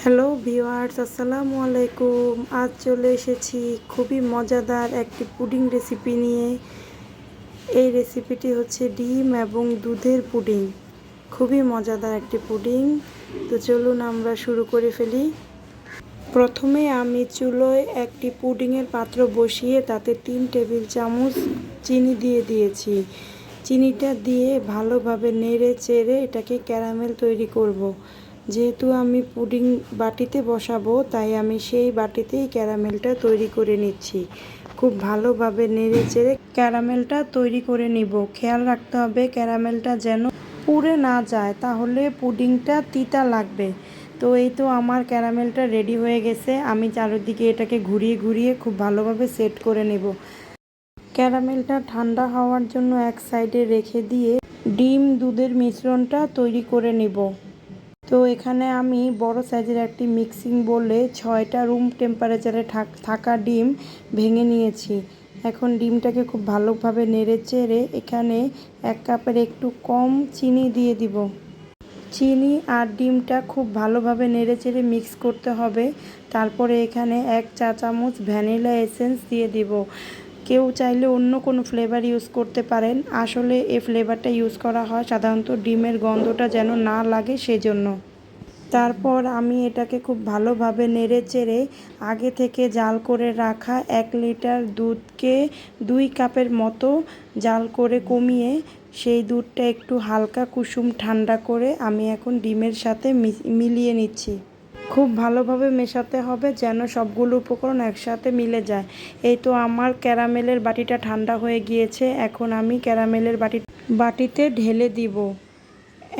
Hello viewers, আসসালামু আলাইকুম। আজ চলে এসেছি খুবই মজাদার একটি পুডিং রেসিপি নিয়ে। এই রেসিপিটি হচ্ছে ডিম এবং দুধের পুডিং। খুবই মজাদার একটি পুডিং। তো চলুন আমরা শুরু করে ফেলি। প্রথমে আমি চুলোয় একটি পুডিংয়ের পাত্র বসিয়ে তাতে 3 টেবিল চামচ চিনি দিয়ে দিয়েছি। চিনিটা দিয়ে ভালোভাবে নেড়ে চেড়ে এটাকে ক্যারামেল তৈরি করব। যেহেতু আমি পুডিং বাটিতে বসাবো, তাই আমি সেই বাটিতেই ক্যারামেলটা তৈরি করে নিচ্ছি। খুব ভালোভাবে নেড়ে চেড়ে ক্যারামেলটা তৈরি করে নিব। খেয়াল রাখতে হবে ক্যারামেলটা যেন পুড়ে না যায়, তাহলে পুডিংটা তিতা লাগবে। তো এই তো আমার ক্যারামেলটা রেডি হয়ে গেছে। আমি চারিদিকে এটাকে ঘুরিয়ে ঘুরিয়ে খুব ভালোভাবে সেট করে নেব। ক্যারামেলটা ঠান্ডা হওয়ার জন্য এক সাইডে রেখে দিয়ে ডিম দুধের মিশ্রণটা তৈরি করে নেব। তো এখানে আমি বড় সাইজের একটি মিক্সিং বোলে 6টা রুম টেম্পারেচারে থাকা ডিম ভেঙে নিয়েছি। এখন ডিমটাকে খুব ভালোভাবে নেড়ে চেড়ে এখানে 1 কাপের একটু কম চিনি দিয়ে দিব। চিনি আর ডিমটা খুব ভালোভাবে নেড়ে চেড়ে মিক্স করতে হবে। তারপরে এখানে 1 চা চামচ ভ্যানিলা এসেন্স দিয়ে দিব। কেউ চাইলে অন্য কোনো ফ্লেভার ইউজ করতে পারেন। আসলে এই ফ্লেভারটা ইউজ করা হয় সাধারণত ডিমের গন্ধটা যেন না লাগে সেজন্য। তারপর আমি এটাকে খুব ভালোভাবে নেড়ে চেড়ে আগে থেকে জাল করে রাখা 1 লিটার দুধকে 2 কাপের মতো জাল করে কমিয়ে সেই দুধটা একটু হালকা কুসুম ঠান্ডা করে আমি এখন ডিমের সাথে মিলিয়ে নিচ্ছি। খুব ভালোভাবে মেশাতে হবে যেন সবগুলো উপকরণ একসাথে মিলে যায়। এই তো আমার ক্যারামেলের বাটিটা ঠান্ডা হয়ে গিয়েছে। এখন আমি ক্যারামেলের বাটিতে ঢেলে দিব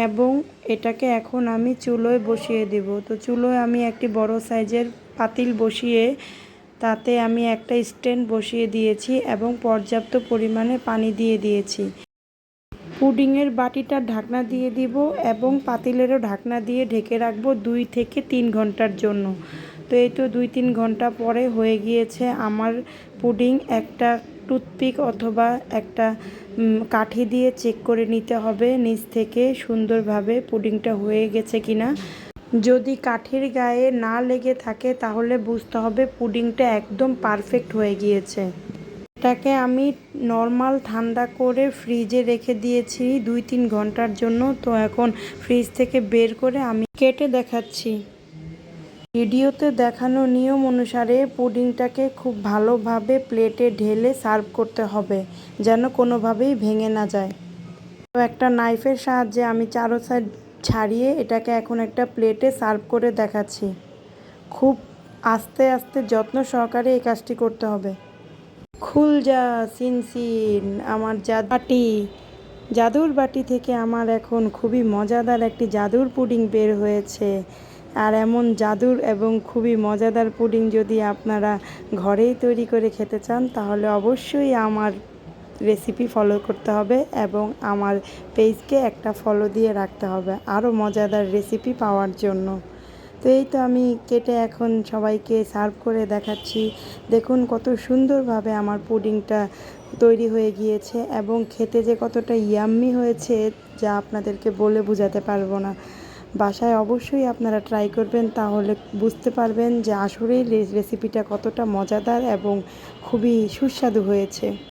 এবং এটাকে এখন আমি চুলোয় বসিয়ে দেব। তো চুলোয় আমি একটি বড় সাইজের পাতিল বসিয়ে তাতে আমি একটা স্ট্যান্ড বসিয়ে দিয়েছি এবং পর্যাপ্ত পরিমাণে পানি দিয়ে দিয়েছি। পুডিংয়ের বাটিটার ঢাকনা দিয়ে দিব এবং পাতিলেরও ঢাকনা দিয়ে ঢেকে রাখবো 2 থেকে 3 ঘন্টার জন্য। তো এই তো 2-3 ঘন্টা পরে হয়ে গিয়েছে আমার পুডিং। একটা টুথপিক অথবা একটা কাঠি দিয়ে চেক করে নিতে হবে নিচ থেকে সুন্দরভাবে পুডিংটা হয়ে গেছে কিনা। যদি কাঠির গায়ে না লেগে থাকে তাহলে বুঝতে হবে পুডিংটা একদম পারফেক্ট হয়ে গিয়েছে। এটাকে আমি নর্মাল ঠান্ডা করে ফ্রিজে রেখে দিয়েছি 2-3 ঘন্টার জন্য। তো এখন ফ্রিজ থেকে বের করে আমি কেটে দেখাচ্ছি। ভিডিওতে দেখানো নিয়ম অনুসারে পুডিংটাকে খুব ভালোভাবে প্লেটে ঢেলে সার্ভ করতে হবে যেন কোনোভাবেই ভেঙে না যায়। তো একটা নাইফের সাহায্যে আমি চারো সাইড ছাড়িয়ে এটাকে এখন একটা প্লেটে সার্ভ করে দেখাচ্ছি। খুব আস্তে আস্তে যত্ন সহকারে এই কাজটি করতে হবে। খুল যা সিনসিন আমার জাদুর বাটি থেকে আমার এখন খুবই মজাদার একটি জাদুর পুডিং বের হয়েছে। আর এমন জাদুর এবং খুবই মজাদার পুডিং যদি আপনারা ঘরেই তৈরি করে খেতে চান তাহলে অবশ্যই আমার রেসিপি ফলো করতে হবে এবং আমার পেজকে একটা ফলো দিয়ে রাখতে হবে আরও মজাদার রেসিপি পাওয়ার জন্য। তো এই তো আমি কেটে এখন সবাইকে সার্ভ করে দেখাচ্ছি। দেখুন কত সুন্দরভাবে আমার পুডিংটা তৈরি হয়ে গিয়েছে এবং খেতে যে কতটা ইয়াম্মি হয়েছে যা আপনাদেরকে বলে বোঝাতে পারবো না। বাসায় অবশ্যই আপনারা ট্রাই করবেন, তাহলে বুঝতে পারবেন যে আসলেই রেসিপিটা কতটা মজাদার এবং খুবই সুস্বাদু হয়েছে।